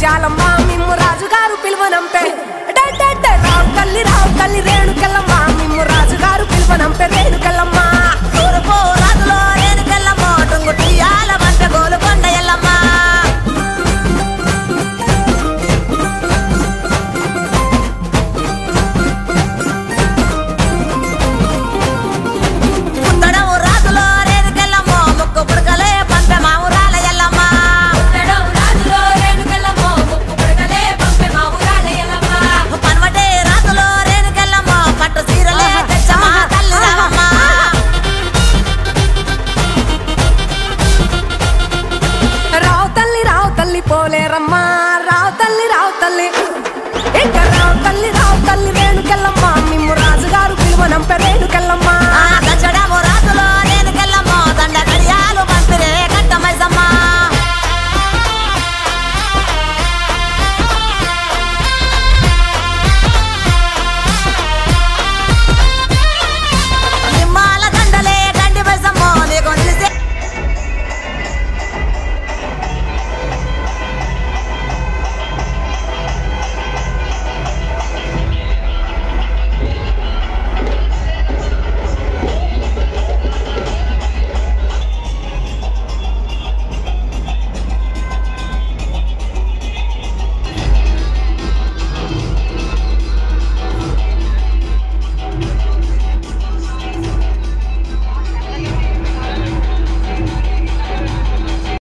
ముత్యాలమ్మ మిమ్ము రాజుగారు పిలువనంపే రావు తల్లి రేణుకెళ్ళమ్మ మిమ్ము రాజుగారు పిలువనంపే రేణుకెళ్ళమ్మ తూర్పు రాజులో రేణుకెళ్ళమ్మ టుంగుటియాల వంట గోలుకొండ ఎల్లమ్మ పుత్తడము రాజులో రేణుకెళ్ళమ్మ ముక్కు పుడకలే పంపె మావురాల ఎల్లమ్మ పన్వటే రాజులో రేణుకెళ్ళమ్మ పట్టు సీరలే తెచ్చమ్మ తల్లి రావమ్మ రావు తల్లి పోలేరమ్మా రావు తల్లి ఇంకా రావు తల్లి రేణుకెళ్ళమ్మ మిమ్ము రాజుగారు పిలువనంపే రేణుకెళ్ళమ్మ